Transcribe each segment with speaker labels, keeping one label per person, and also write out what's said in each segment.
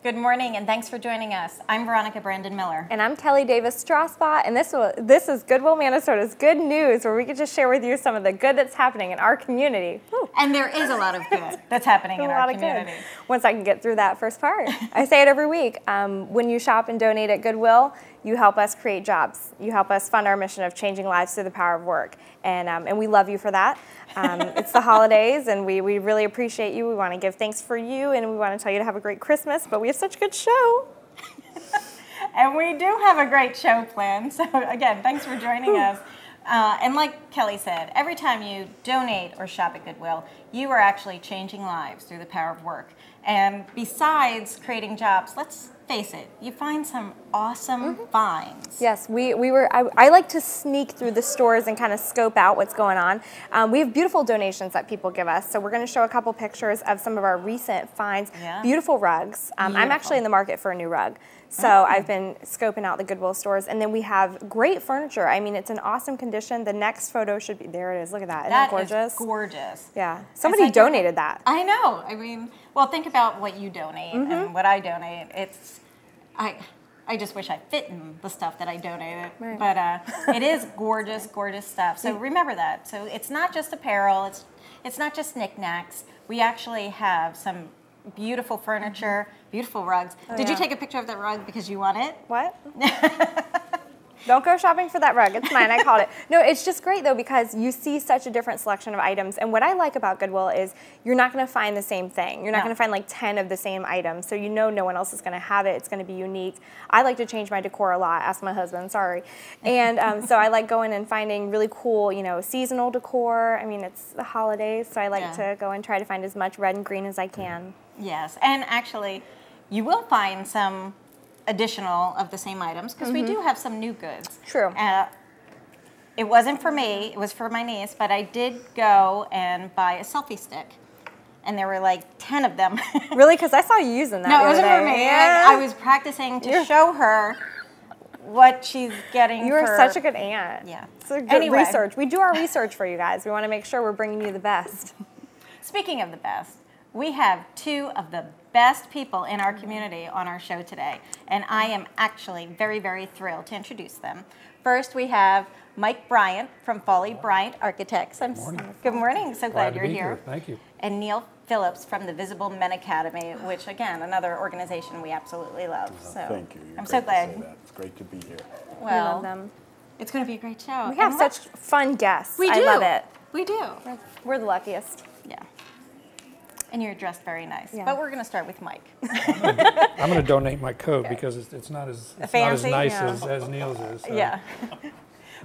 Speaker 1: Good morning, and thanks for joining us. I'm Veronica Brandon Miller.
Speaker 2: And I'm Kelly Davis Strasbaugh, and this is Goodwill, Minnesota's Good News, where we can just share with you some of the good that's happening in our community. Woo.
Speaker 1: And there is a lot of good that's happening in our community.
Speaker 2: Good. Once I can get through that first part. I say it every week. When you shop and donate at Goodwill, you help us create jobs. You help us fund our mission of changing lives through the power of work. And we love you for that. It's the holidays, and we really appreciate you. We want to give thanks for you, and we want to tell you to have a great Christmas, but we have such a good show.
Speaker 1: And we do have a great show planned. So again, thanks for joining us. And like Kelly said, every time you donate or shop at Goodwill, you are actually changing lives through the power of work. And besides creating jobs, let's face it, you find some awesome finds.
Speaker 2: Yes, I like to sneak through the stores and kind of scope out what's going on. We have beautiful donations that people give us. So we're going to show a couple pictures of some of our recent finds. Yeah. Beautiful rugs. I'm actually in the market for a new rug. So I've been scoping out the Goodwill stores. And then we have great furniture. I mean, it's in awesome condition. The next photo should be, there it is, look at that. Isn't that gorgeous?
Speaker 1: Is gorgeous.
Speaker 2: Yeah, somebody donated that.
Speaker 1: I know. I mean, well, think about what you donate and what I donate. I just wish I fit in the stuff that I donated. Right. But it is gorgeous, gorgeous stuff. So remember that. So it's not just apparel. It's not just knickknacks. We actually have some beautiful furniture, beautiful rugs. Did you take a picture of that rug because you want it?
Speaker 2: What? Don't go shopping for that rug. It's mine. I called it. No, it's just great, though, because you see such a different selection of items. And what I like about Goodwill is you're not going to find the same thing. You're not going to find like 10 of the same items. So you know no one else is going to have it. It's going to be unique. I like to change my decor a lot. Ask my husband. Sorry. And so I like going and finding really cool, seasonal decor. I mean, it's the holidays, so I like to go and try to find as much red and green as I can.
Speaker 1: Yes. And actually, you will find some additional of the same items because we do have some new goods.
Speaker 2: True.
Speaker 1: It wasn't for me, it was for my niece, but I did go and buy a selfie stick. And there were like 10 of them.
Speaker 2: Really? Because I saw you using that.
Speaker 1: No, it wasn't for me.
Speaker 2: Yeah.
Speaker 1: I was practicing to show her what she's getting.
Speaker 2: You are such a good aunt.
Speaker 1: Yeah.
Speaker 2: So good research. We do our research for you guys. We want to make sure we're bringing you the best.
Speaker 1: Speaking of the best, we have two of the best people in our community on our show today, and I am actually very, very thrilled to introduce them. First, we have Mike Bryant from Foley Bryant Architects. Good morning. So glad you're here.
Speaker 3: Thank you.
Speaker 1: And Neil Phillips from the Visible Men Academy, which, again, another organization we absolutely love. So
Speaker 4: thank you.
Speaker 1: I'm so glad.
Speaker 4: It's great to be here.
Speaker 1: Well,
Speaker 2: we love them.
Speaker 1: It's going to be a great show.
Speaker 2: We have such fun guests.
Speaker 1: We do.
Speaker 2: I love it.
Speaker 1: We do.
Speaker 2: We're the luckiest.
Speaker 1: Yeah. And you're dressed very nice. Yeah. But we're going to start with Mike.
Speaker 3: I'm going to donate my coat because it's not as nice as Neil's is. So.
Speaker 1: Yeah.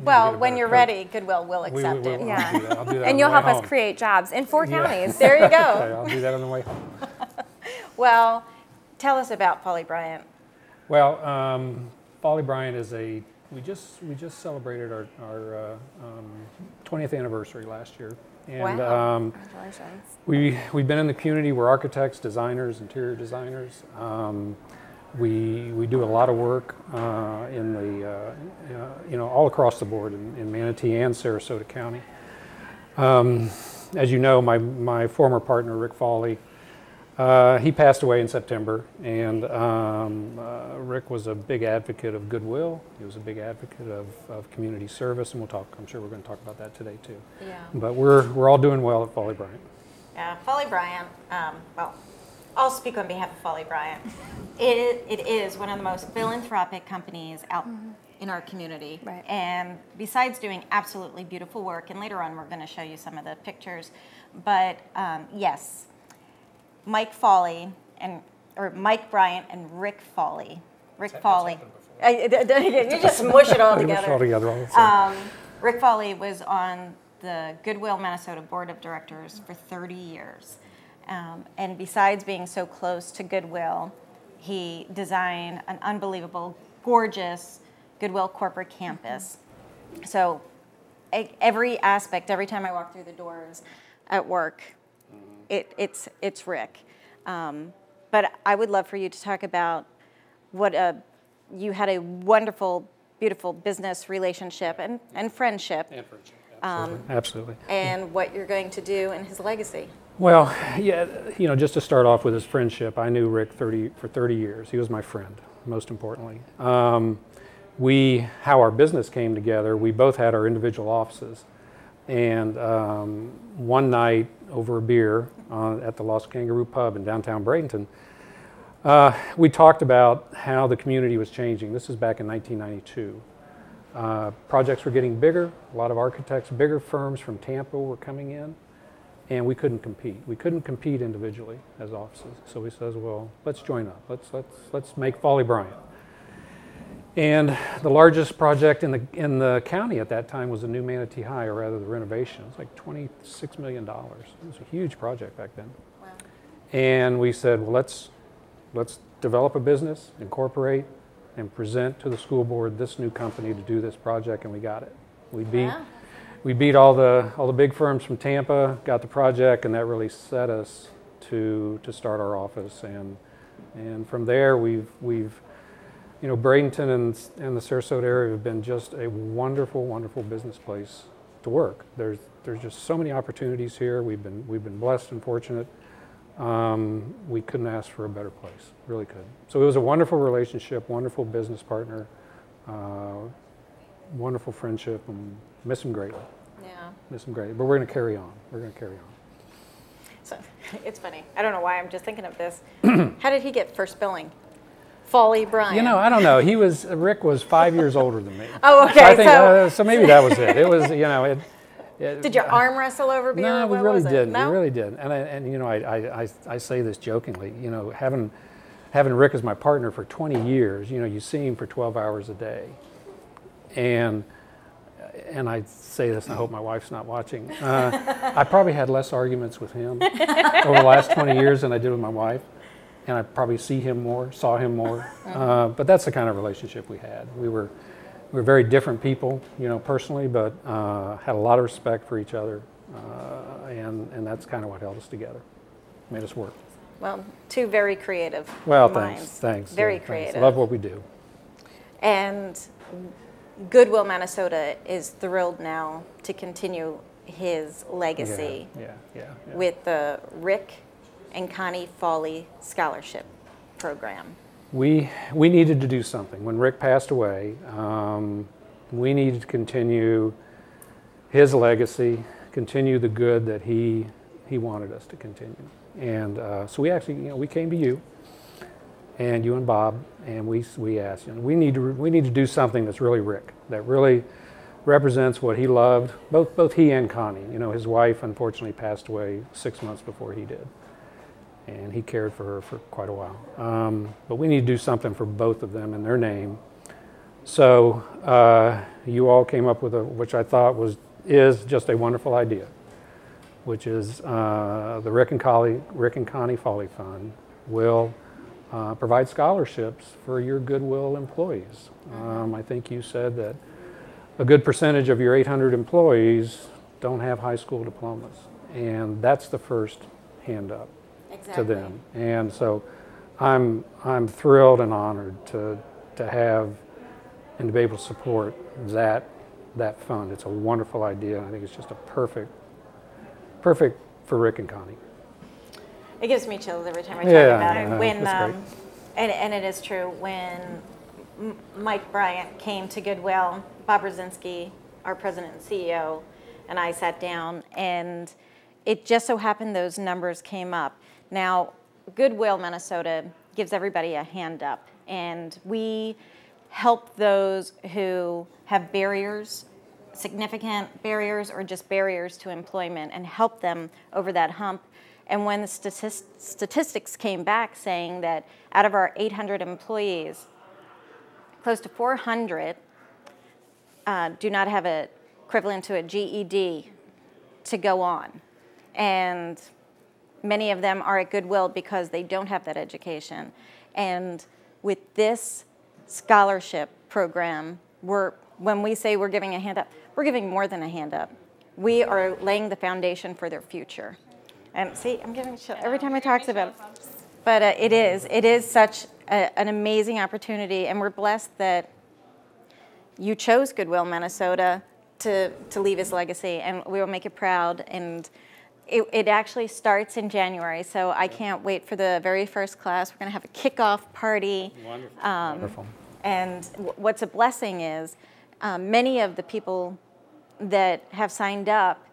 Speaker 1: Well, when you're ready, Goodwill will accept it.
Speaker 2: Yeah.
Speaker 3: I'll do that
Speaker 2: and you'll help us create jobs in 4 counties.
Speaker 1: There you go.
Speaker 3: Okay, I'll do that on the way home.
Speaker 1: Well, tell us about Foley Bryant.
Speaker 3: Well, Foley Bryant is we just celebrated our 20th anniversary last year. And
Speaker 2: wow. Congratulations.
Speaker 3: We've been in the community. We're architects, designers, interior designers. We do a lot of work in the all across the board in Manatee and Sarasota County. As you know, my former partner Rick Foley, he passed away in September, and Rick was a big advocate of Goodwill. He was a big advocate of community service, and I'm sure we're going to talk about that today too.
Speaker 1: Yeah.
Speaker 3: But we're all doing well at Foley Bryant.
Speaker 1: Yeah, Foley Bryant. Well, I'll speak on behalf of Foley Bryant. It is one of the most philanthropic companies out in our community.
Speaker 2: Right.
Speaker 1: And besides doing absolutely beautiful work, and later on we're going to show you some of the pictures, but yes. Mike Bryant and Rick Foley. Rick Foley. You just smush it all together. Rick Foley was on the Goodwill Minnesota Board of Directors for 30 years. And besides being so close to Goodwill, he designed an unbelievable, gorgeous Goodwill corporate campus. So every aspect, every time I walk through the doors at work, it's Rick. But I would love for you to talk about what you had a wonderful, beautiful business relationship and friendship
Speaker 3: Absolutely.
Speaker 1: and what you're going to do and his legacy.
Speaker 3: Well, yeah, just to start off with his friendship, I knew Rick for 30 years. He was my friend, most importantly. How our business came together, we both had our individual offices. And one night over a beer at the Lost Kangaroo Pub in downtown Bradenton, we talked about how the community was changing. This is back in 1992. Projects were getting bigger. A lot of architects, bigger firms from Tampa were coming in, and we couldn't compete. We couldn't compete individually as offices. So we says, well, let's join up. Let's make Folly Bryant. And the largest project in the county at that time was the new Manatee High, or rather the renovation. It was like $26 million. It was a huge project back then.
Speaker 1: Wow.
Speaker 3: And we said, well, let's develop a business, incorporate, and present to the school board this new company to do this project, and we got it. We beat all the big firms from Tampa, got the project, and that really set us to start our office. And from there, we've Bradenton and the Sarasota area have been just a wonderful, wonderful business place to work. There's just so many opportunities here. We've been blessed and fortunate. We couldn't ask for a better place, really could. So it was a wonderful relationship, wonderful business partner, wonderful friendship, and miss him greatly.
Speaker 1: Yeah.
Speaker 3: Miss him greatly. But we're going to carry on. We're going to carry on.
Speaker 1: So it's funny. I don't know why I'm just thinking of this. How did he get first billing? Folly Bryant.
Speaker 3: I don't know. Rick was 5 years older than me.
Speaker 1: Oh, okay.
Speaker 3: So I think, so maybe that was it. It was,
Speaker 1: Did you arm wrestle over beer?
Speaker 3: No, we really didn't.
Speaker 1: No?
Speaker 3: We really didn't. And I say this jokingly. Having Rick as my partner for 20 years, you see him for 12 hours a day, and I say this, and I hope my wife's not watching. I probably had less arguments with him over the last 20 years than I did with my wife, and I probably saw him more. But that's the kind of relationship we had. We were very different people, personally, but had a lot of respect for each other, and that's kind of what held us together, made us work.
Speaker 1: Well, two very creative minds.
Speaker 3: Thanks.
Speaker 1: Very creative.
Speaker 3: Thanks. Love what we do.
Speaker 1: And Goodwill, Minnesota is thrilled now to continue his legacy
Speaker 3: Yeah.
Speaker 1: with the Rick and Connie Foley Scholarship Program.
Speaker 3: We needed to do something. When Rick passed away, we needed to continue his legacy, continue the good that he wanted us to continue. And so we actually, we came to you, and you and Bob, and we asked, we need to do something that's really Rick, that really represents what he loved. Both he and Connie. His wife unfortunately passed away 6 months before he did, and he cared for her for quite a while. But we need to do something for both of them in their name. So you all came up with which I thought is just a wonderful idea, which is the Rick and Connie Foley Fund will provide scholarships for your Goodwill employees. I think you said that a good percentage of your 800 employees don't have high school diplomas, and that's the first hand up.
Speaker 1: Exactly.
Speaker 3: To them. And so I'm thrilled and honored to have and to be able to support that fund. It's a wonderful idea. I think it's just a perfect for Rick and Connie.
Speaker 1: It gives me chills every time I talk about it. When
Speaker 3: that's great.
Speaker 1: and it is true, when Mike Bryant came to Goodwill, Bob Brzezinski, our president and CEO, and I sat down, and it just so happened those numbers came up. Now, Goodwill, Minnesota gives everybody a hand up, and we help those who have barriers, significant barriers, or just barriers to employment, and help them over that hump. And when the statistics came back saying that out of our 800 employees, close to 400 do not have an equivalent to a GED to go on. And many of them are at Goodwill because they don't have that education. And with this scholarship program, when we say we're giving a hand up, we're giving more than a hand up. We are laying the foundation for their future. And see, I'm getting chill every time I talk about it. But it is such an amazing opportunity, and we're blessed that you chose Goodwill, Minnesota to leave his legacy, and we will make it proud. And it actually starts in January, so I can't wait for the very first class. We're going to have a kickoff party.
Speaker 3: Wonderful. Wonderful.
Speaker 1: And what's a blessing is many of the people that have signed up,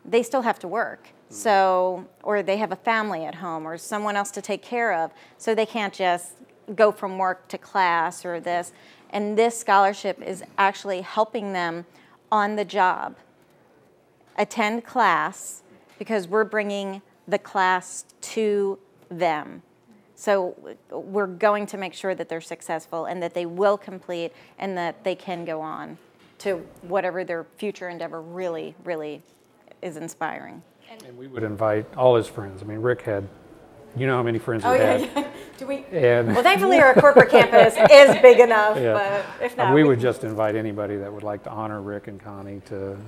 Speaker 1: they still have to work. So, or they have a family at home or someone else to take care of. So they can't just go from work to class or this. And this scholarship is actually helping them on the job attend class, because we're bringing the class to them. So we're going to make sure that they're successful and that they will complete and that they can go on to whatever their future endeavor really, really is inspiring.
Speaker 3: And we would invite all his friends. I mean, Rick had, you know how many friends he had.
Speaker 1: Yeah. Do we?
Speaker 3: And
Speaker 1: Well, thankfully our corporate campus is big enough,
Speaker 3: Yeah.
Speaker 1: but if not,
Speaker 3: we would just invite anybody that would like to honor Rick and Connie to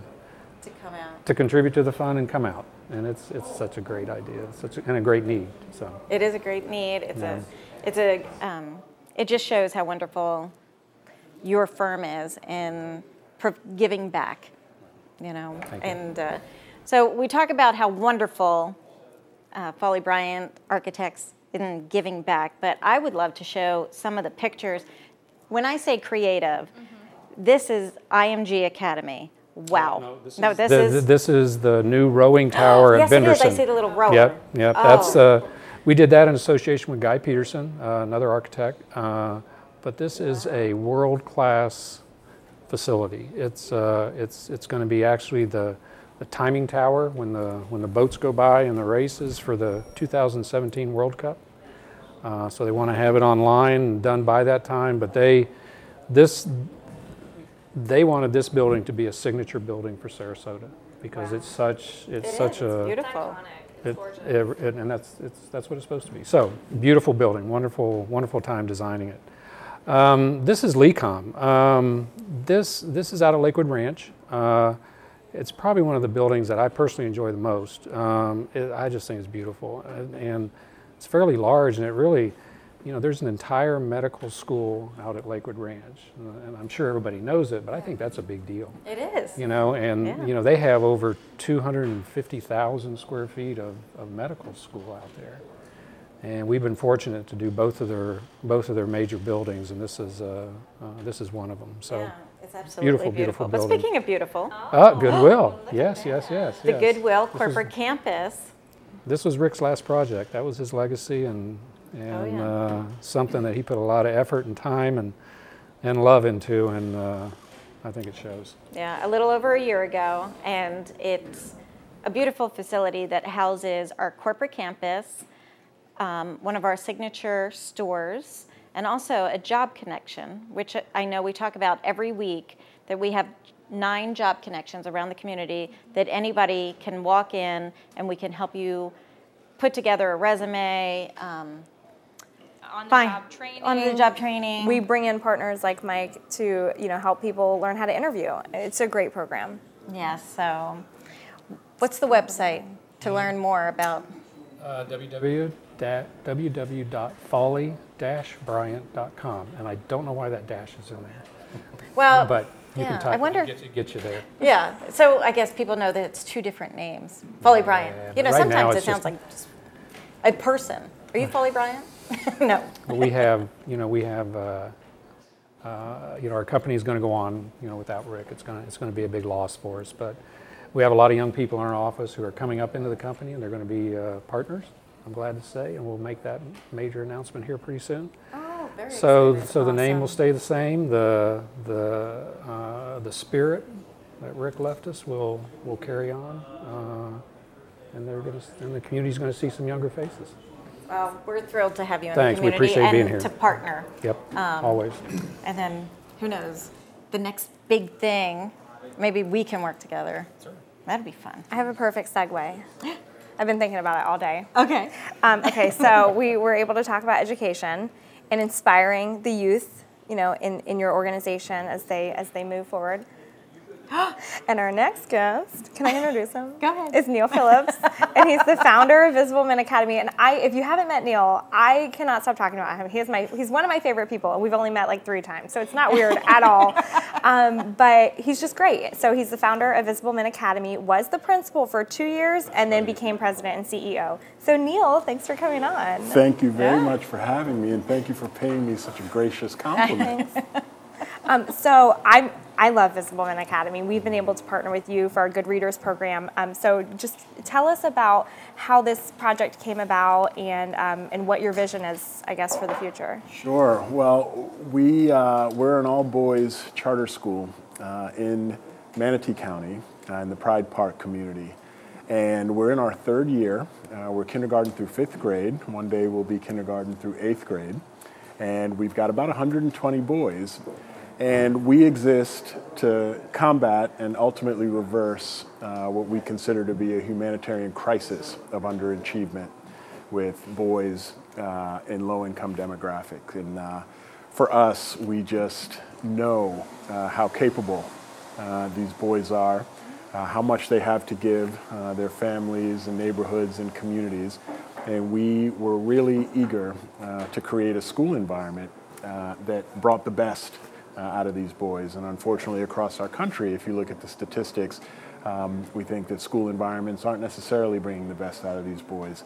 Speaker 1: come out.
Speaker 3: to contribute to the fund and come out. And it's such a great idea, and a great need. So
Speaker 1: It is a great need.
Speaker 3: Yeah.
Speaker 1: It just shows how wonderful your firm is in giving back, you know.
Speaker 3: Thank you.
Speaker 1: And so we talk about how wonderful Foley Bryant Architects in giving back, but I would love to show some of the pictures. When I say creative, this is IMG Academy. Wow.
Speaker 3: This is the new rowing tower at
Speaker 1: yes,
Speaker 3: Benderson.
Speaker 1: Yes, it is. I see the little rower.
Speaker 3: Yep.
Speaker 1: Oh.
Speaker 3: That's we did that in association with Guy Peterson, another architect. But this is a world-class facility. It's going to be actually the timing tower when the boats go by in the races for the 2017 World Cup. So they want to have it online and done by that time. But they wanted this building to be a signature building for Sarasota because it's such a
Speaker 1: beautiful.
Speaker 3: and that's what it's supposed to be. So beautiful building, wonderful time designing it. This is LECOM. This is out of Lakewood Ranch. It's probably one of the buildings that I personally enjoy the most. I just think it's beautiful, and it's fairly large, and it really, you know, there's an entire medical school out at Lakewood Ranch, and I'm sure everybody knows it, but I think that's a big deal.
Speaker 1: It is.
Speaker 3: You know, and
Speaker 1: Yeah.
Speaker 3: you know, they have over 250,000 square feet of medical school out there, and we've been fortunate to do both of their major buildings, and this is one of them. So.
Speaker 1: Yeah, it's absolutely
Speaker 3: Beautiful
Speaker 1: But
Speaker 3: building.
Speaker 1: speaking of beautiful,
Speaker 3: Goodwill. Yes.
Speaker 1: the Goodwill corporate campus.
Speaker 3: This was Rick's last project. That was his legacy, and something that he put a lot of effort and time and love into, and I think it shows.
Speaker 1: Yeah, a little over a year ago, and it's a beautiful facility that houses our corporate campus, one of our signature stores, and also a job connection, which I know we talk about every week, that we have 9 job connections around the community that anybody can walk in and we can help you put together a resume, on the job training.
Speaker 2: We bring in partners like Mike to, you know, help people learn how to interview. It's a great program.
Speaker 1: Yes, so what's the website to learn more about?
Speaker 3: www.foley-bryant.com, and I don't know why that dash is in there.
Speaker 1: Well,
Speaker 3: But you can type
Speaker 1: I wonder.
Speaker 3: it, get you there.
Speaker 1: Yeah, so I guess people know that it's 2 different names. Foley Bryant. You know,
Speaker 3: right now
Speaker 1: sometimes it
Speaker 3: it's
Speaker 1: sounds like just a person. Are you Foley Bryant? No.
Speaker 3: But we have, our company is going to go on, without Rick. It's going to be a big loss for us. But we have a lot of young people in our office who are coming up into the company, and they're going to be partners, I'm glad to say, and we'll make that major announcement here pretty soon.
Speaker 1: Oh, very
Speaker 3: So
Speaker 1: excited.
Speaker 3: the name will stay the same. The spirit that Rick left us will carry on, and the community's going to see some younger faces.
Speaker 1: Well, we're thrilled to have you in
Speaker 3: Thanks,
Speaker 1: the
Speaker 3: we
Speaker 1: community
Speaker 3: appreciate being
Speaker 1: and
Speaker 3: here.
Speaker 1: to partner.
Speaker 3: Yep, always.
Speaker 1: And then, who knows, the next big thing, maybe we can work together.
Speaker 3: Sure.
Speaker 1: That'd be fun.
Speaker 2: I have a perfect segue. I've been thinking about it all day.
Speaker 1: Okay.
Speaker 2: Okay, so we were able to talk about education and inspiring the youth, in your organization as they move forward. And our next guest, can I introduce him?
Speaker 1: Go ahead.
Speaker 2: Is Neil Phillips, and he's the founder of Visible Men Academy. And if you haven't met Neil, I cannot stop talking about him. He's one of my favorite people, and we've only met like 3 times, so it's not weird at all. But he's just great. So he's the founder of Visible Men Academy, was the principal for 2 years, and then became president and CEO. So Neil, thanks for coming on.
Speaker 4: Thank you very much for having me, and thank you for paying me such a gracious compliment.
Speaker 2: So I love Visible Men Academy. We've been able to partner with you for our Good Readers program. So just tell us about how this project came about and what your vision is, I guess, for the future.
Speaker 4: Sure. Well, we're an all-boys charter school in Manatee County in the Pride Park community. And we're in our 3rd year. We're kindergarten through 5th grade. One day we'll be kindergarten through 8th grade. And we've got about 120 boys. And we exist to combat and ultimately reverse what we consider to be a humanitarian crisis of underachievement with boys in low-income demographics. And for us, we just know how capable these boys are, how much they have to give their families and neighborhoods and communities. And we were really eager to create a school environment that brought the best out of these boys. And unfortunately, across our country, if you look at the statistics, we think that school environments aren't necessarily bringing the best out of these boys.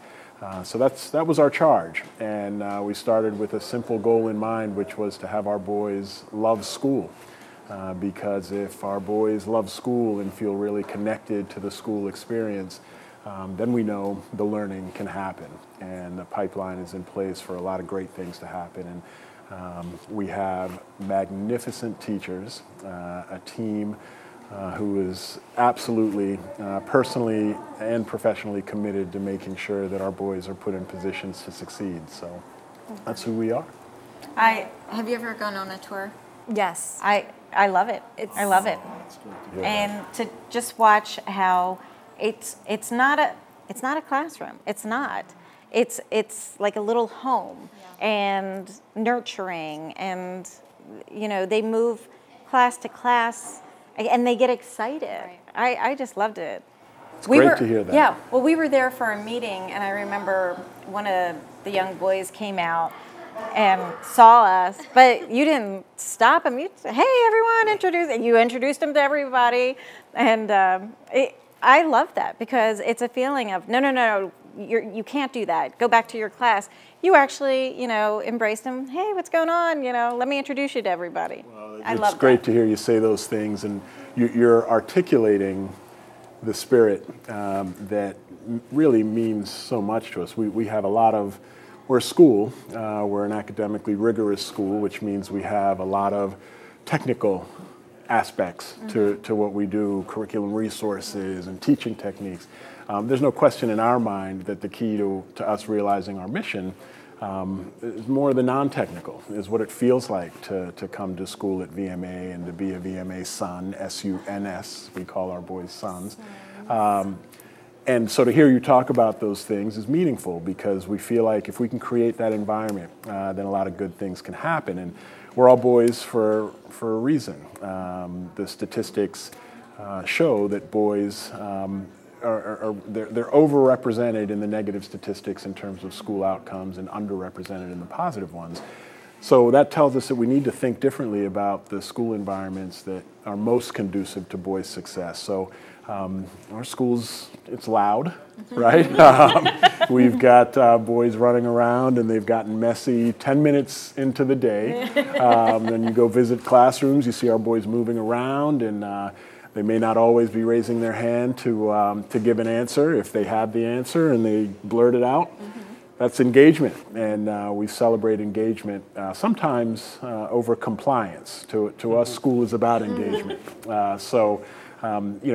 Speaker 4: So that was our charge. And we started with a simple goal in mind, which was to have our boys love school. Because if our boys love school and feel really connected to the school experience, then we know the learning can happen. And the pipeline is in place for a lot of great things to happen. And we have magnificent teachers, a team who is absolutely personally and professionally committed to making sure that our boys are put in positions to succeed. So that's who we are.
Speaker 1: Have you ever gone on a tour?
Speaker 2: Yes.
Speaker 1: I love it. I love it.
Speaker 4: Yeah.
Speaker 1: And to just watch how it's not a classroom. It's not. It's like a little home and nurturing, and they move class to class and they get excited. Right. I just loved it.
Speaker 4: It's great to hear that.
Speaker 1: Yeah. Well, we were there for a meeting, and I remember one of the young boys came out and saw us, but you didn't stop him. You said, "Hey, everyone, introduce." And you introduced him to everybody, and I love that because it's a feeling of no. You can't do that. Go back to your class. You actually, embraced them. Hey, what's going on? Let me introduce you to everybody.
Speaker 4: Well,
Speaker 1: I love
Speaker 4: it's great
Speaker 1: that.
Speaker 4: to hear you say those things, and you're articulating the spirit that really means so much to us. We have a lot of, we're a school, we're an academically rigorous school, which means we have a lot of technical aspects to what we do, curriculum resources and teaching techniques. There's no question in our mind that the key to us realizing our mission is more the non-technical, is what it feels like to come to school at VMA and to be a VMA son, S-U-N-S, we call our boys sons. And so to hear you talk about those things is meaningful because we feel like if we can create that environment, then a lot of good things can happen. And we're all boys for a reason. The statistics show that boys they're overrepresented in the negative statistics in terms of school outcomes and underrepresented in the positive ones. So that tells us that we need to think differently about the school environments that are most conducive to boys' success. So our schools, it's loud, right? We've got boys running around and they've gotten messy 10 minutes into the day. Then you go visit classrooms, you see our boys moving around, and they may not always be raising their hand to give an answer. If they have the answer and they blurt it out, that's engagement, and we celebrate engagement, sometimes over compliance. To us, school is about engagement.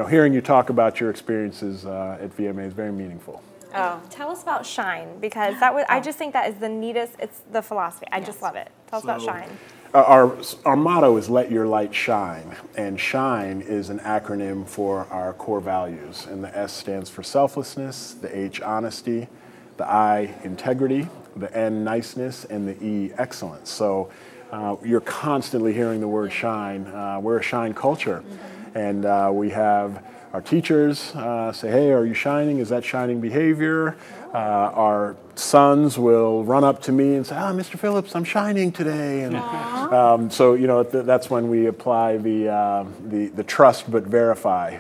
Speaker 4: Hearing you talk about your experiences at VMA is very meaningful.
Speaker 2: Oh, tell us about Shine, because I just think that is the neatest. It's the philosophy. I just love it. Tell us about Shine.
Speaker 4: Our motto is let your light shine, and SHINE is an acronym for our core values, and the S stands for selflessness, the H honesty, the I integrity, the N niceness, and the E excellence. So you're constantly hearing the word shine. We're a shine culture. And we have our teachers say, hey, are you shining? Is that shining behavior? Our sons will run up to me and say, Mr. Phillips, I'm shining today. And so, you know, that's when we apply the trust but verify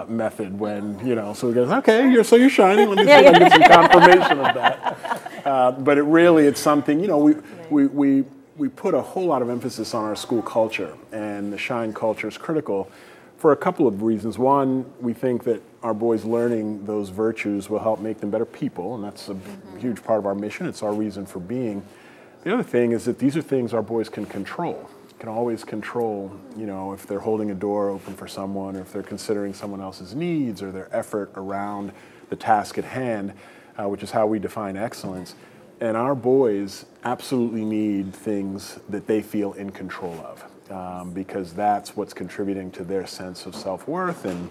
Speaker 4: method when, you know, so we go, okay, you're shining. Let me see if I can get some confirmation of that. But it's something, you know, we put a whole lot of emphasis on our school culture, and the shine culture is critical for a couple of reasons. One, we think that our boys learning those virtues will help make them better people, and that's a huge part of our mission. It's our reason for being. The other thing is that these are things our boys can control. Can always control, you know, if they're holding a door open for someone, or if they're considering someone else's needs, or their effort around the task at hand, which is how we define excellence. And our boys absolutely need things that they feel in control of, because that's what's contributing to their sense of self-worth. And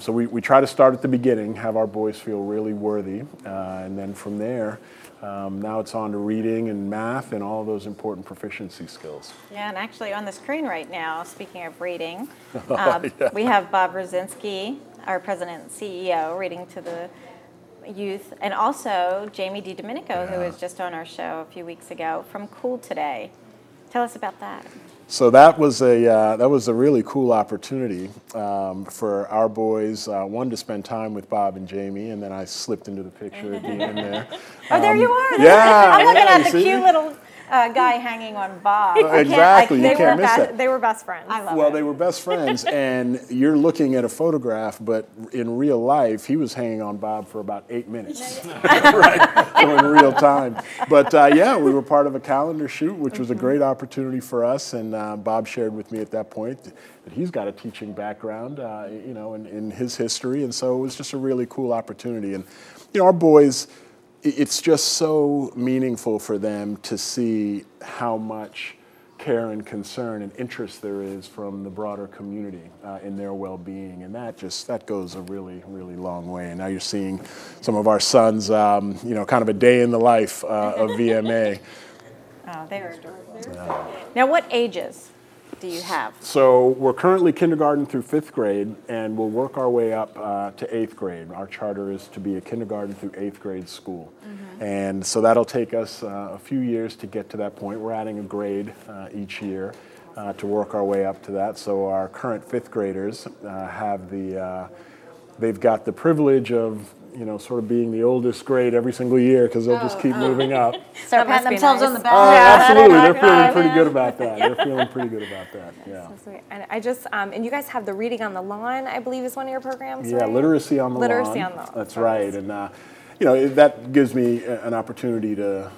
Speaker 4: so we try to start at the beginning, have our boys feel really worthy, and then from there, now it's on to reading and math and all those important proficiency skills.
Speaker 1: Yeah, and actually on the screen right now, speaking of reading,
Speaker 4: Yeah.
Speaker 1: we have Bob Brzezinski, our president and CEO, reading to the youth, and also Jamie DiDomenico, who was just on our show a few weeks ago from Cool Today. Tell us about that.
Speaker 4: So that was a really cool opportunity for our boys. One, to spend time with Bob and Jamie, and then I slipped into the picture at the end there.
Speaker 1: Oh, there you are.
Speaker 4: Yeah,
Speaker 1: I'm looking at
Speaker 4: you
Speaker 1: the
Speaker 4: see?
Speaker 1: cute little guy hanging on Bob.
Speaker 4: Exactly, you
Speaker 2: They
Speaker 4: can't
Speaker 2: were
Speaker 4: miss that.
Speaker 2: They were best friends.
Speaker 1: I love
Speaker 4: Well,
Speaker 1: it.
Speaker 4: they were best friends, and you're looking at a photograph, but in real life, he was hanging on Bob for about 8 minutes, right? So in real time. But yeah, we were part of a calendar shoot, which was a great opportunity for us, and Bob shared with me at that point that he's got a teaching background, you know, in his history, and so it was just a really cool opportunity. And you know, our boys, it's just so meaningful for them to see how much care and concern and interest there is from the broader community in their well-being, and that goes a really, really long way. And now you're seeing some of our sons, you know, kind of a day in the life of VMA.
Speaker 1: Oh, they're adorable. Now, what ages do you have?
Speaker 4: So we're currently kindergarten through 5th grade, and we'll work our way up to 8th grade. Our charter is to be a kindergarten through 8th grade school. And so that'll take us a few years to get to that point. We're adding a grade each year to work our way up to that. So our current 5th graders have they've got the privilege of, you know, sort of being the oldest grade every single year, because they'll just keep moving up.
Speaker 1: Start
Speaker 2: That must
Speaker 1: patting
Speaker 2: be
Speaker 1: themselves
Speaker 2: nice.
Speaker 1: on the back.
Speaker 4: Absolutely, they're feeling
Speaker 1: High
Speaker 4: pretty
Speaker 1: five.
Speaker 4: good about that. They're feeling pretty good about that, yeah.
Speaker 2: So sweet. And I just, and you guys have the Reading on the Lawn, I believe is one of your programs,
Speaker 4: Yeah,
Speaker 2: right?
Speaker 4: Literacy on the
Speaker 2: Literacy
Speaker 4: Lawn.
Speaker 2: on the Lawn.
Speaker 4: That's right, and you know, that gives me an opportunity to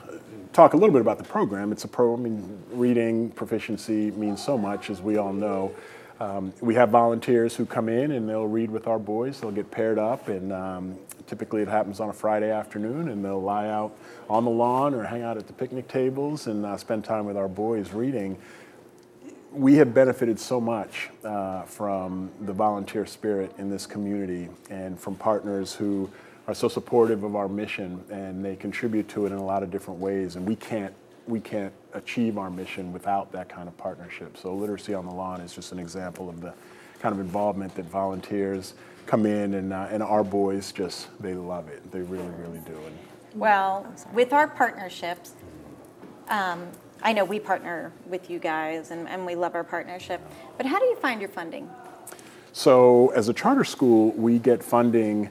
Speaker 4: talk a little bit about the program. It's I mean, reading proficiency means so much, as we all know. We have volunteers who come in and they'll read with our boys. They'll get paired up, and typically it happens on a Friday afternoon, and they'll lie out on the lawn or hang out at the picnic tables and spend time with our boys reading. We have benefited so much from the volunteer spirit in this community, and from partners who are so supportive of our mission, and they contribute to it in a lot of different ways, and we can't achieve our mission without that kind of partnership. So Literacy on the Lawn is just an example of the kind of involvement that volunteers come in, and our boys just, they love it. They really, really do.
Speaker 1: Well, with our partnerships, I know we partner with you guys, and we love our partnership, but how do you find your funding?
Speaker 4: So as a charter school, we get funding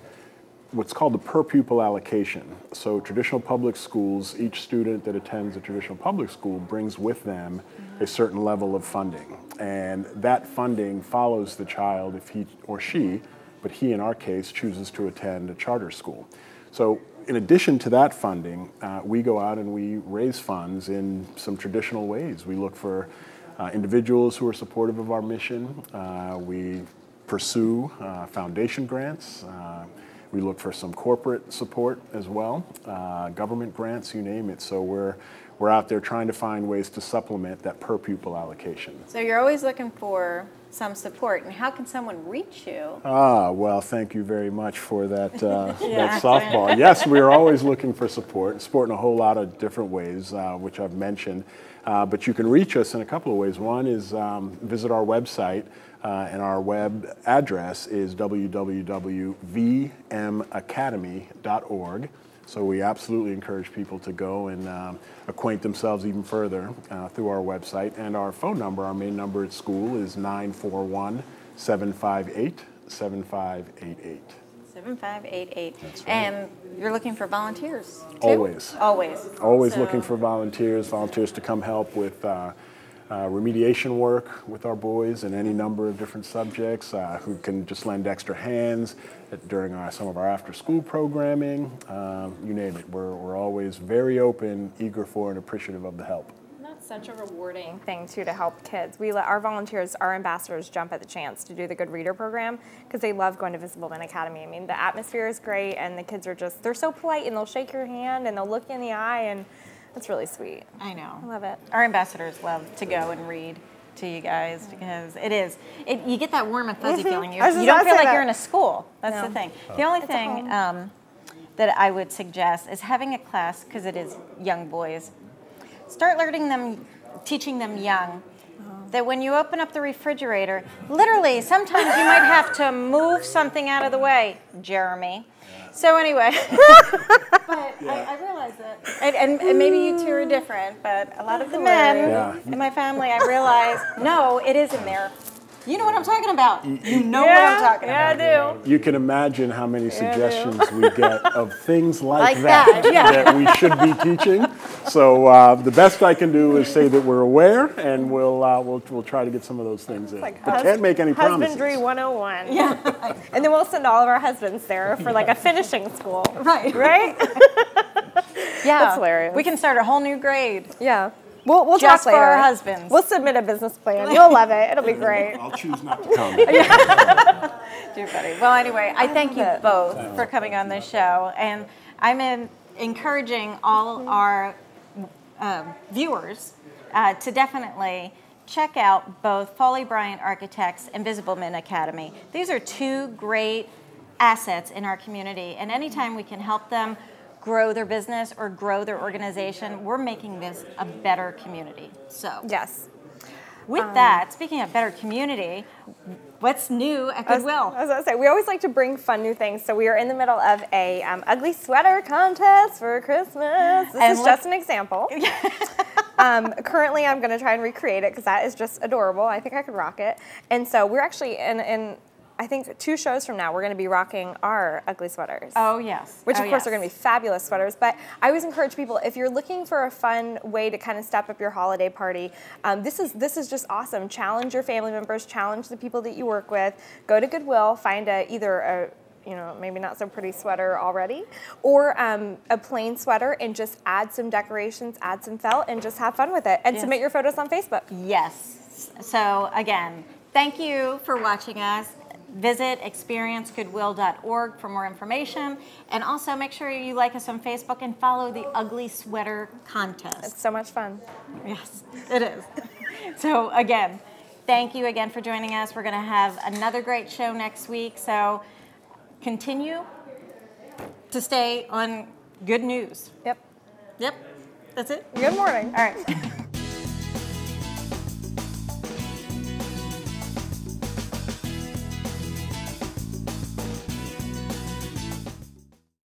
Speaker 4: what's called the per pupil allocation. So traditional public schools, each student that attends a traditional public school brings with them a certain level of funding. And that funding follows the child if he or she, but he in our case, chooses to attend a charter school. So in addition to that funding, we go out and we raise funds in some traditional ways. We look for individuals who are supportive of our mission. We pursue foundation grants. We look for some corporate support as well, government grants, you name it. So we're out there trying to find ways to supplement that per pupil allocation.
Speaker 1: So you're always looking for some support, and how can someone reach you?
Speaker 4: Well, thank you very much for that, that softball. Yes, we are always looking for support in a whole lot of different ways, which I've mentioned. But you can reach us in a couple of ways. One is visit our website, And our web address is www.vmacademy.org. So we absolutely encourage people to go and acquaint themselves even further through our website. And our phone number, our main number at school, is 941-758-7588.
Speaker 1: 7588.
Speaker 4: That's right.
Speaker 1: And you're looking for volunteers, too?
Speaker 4: Always.
Speaker 1: Always.
Speaker 4: Always
Speaker 1: So-
Speaker 4: looking for volunteers to come help with remediation work with our boys in any number of different subjects, who can just lend extra hands during some of our after-school programming. You name it. We're always very open, eager for, and appreciative of the help.
Speaker 2: That's such a rewarding thing too, to help kids. We let our volunteers, our ambassadors, jump at the chance to do the Good Reader program because they love going to Visible Men Academy. I mean, the atmosphere is great, and the kids are they're so polite, and they'll shake your hand and they'll look you in the eye, and it's really sweet.
Speaker 1: I know.
Speaker 2: I love it.
Speaker 1: Our ambassadors love to go and read to you guys because you get that warm and fuzzy feeling. You
Speaker 2: I was just
Speaker 1: don't
Speaker 2: about to
Speaker 1: feel
Speaker 2: say
Speaker 1: like
Speaker 2: that.
Speaker 1: you're in a school. That's
Speaker 2: No.
Speaker 1: the thing. The only thing that I would suggest is having a class, because it is young boys, start teaching them young, that when you open up the refrigerator, literally, sometimes you might have to move something out of the way, Jeremy. So anyway, but I realize that, and maybe you two are different, but a lot of the men in my family, I realize, no, it is in there. You know what I'm talking about. You know what I'm talking about.
Speaker 2: Yeah, I do.
Speaker 4: You can imagine how many suggestions we get of things like
Speaker 1: that,
Speaker 4: that we should be teaching. So the best I can do is say that we're aware, and we'll try to get some of those things in.
Speaker 2: Like
Speaker 4: But can't make any promises.
Speaker 2: Husbandry 101. Yeah. And then we'll send all of our husbands there for like a finishing school.
Speaker 1: Right.
Speaker 2: Right?
Speaker 1: Yeah.
Speaker 2: That's hilarious.
Speaker 1: We can start a whole new grade.
Speaker 2: Yeah. We'll
Speaker 1: Just
Speaker 2: talk
Speaker 1: for
Speaker 2: later.
Speaker 1: our husbands.
Speaker 2: We'll submit a business plan. You'll love it. It'll be great.
Speaker 4: I'll choose not to comment.
Speaker 1: Too funny. Well, anyway, I thank you both for coming on this show, and I'm encouraging all our viewers to definitely check out both Foley Bryant Architects and Visible Men Academy. These are two great assets in our community, and anytime we can help them grow their business or grow their organization, we're making this a better community. So
Speaker 2: Yes.
Speaker 1: with that, speaking of better community, what's new at Goodwill?
Speaker 2: I was going to say, we always like to bring fun new things. So we are in the middle of a ugly sweater contest for Christmas. This is just an example. Currently, I'm going to try and recreate it because that is just adorable. I think I could rock it. And so we're actually in I think 2 shows from now, we're going to be rocking our ugly sweaters.
Speaker 1: Oh, yes.
Speaker 2: Which, of course, are going to be fabulous sweaters. But I always encourage people, if you're looking for a fun way to kind of step up your holiday party, this is just awesome. Challenge your family members, challenge the people that you work with. Go to Goodwill, find either a maybe not so pretty sweater already, or a plain sweater, and just add some decorations, add some felt, and just have fun with it. And submit your photos on Facebook.
Speaker 1: Yes. So, again, thank you for watching us. Visit experiencegoodwill.org for more information, and also make sure you like us on Facebook and follow the Ugly Sweater Contest.
Speaker 2: It's so much fun.
Speaker 1: Yes, it is. So again, thank you again for joining us. We're going to have another great show next week, so continue to stay on good news.
Speaker 2: Yep.
Speaker 1: Yep, that's it.
Speaker 2: Good morning.
Speaker 1: All right.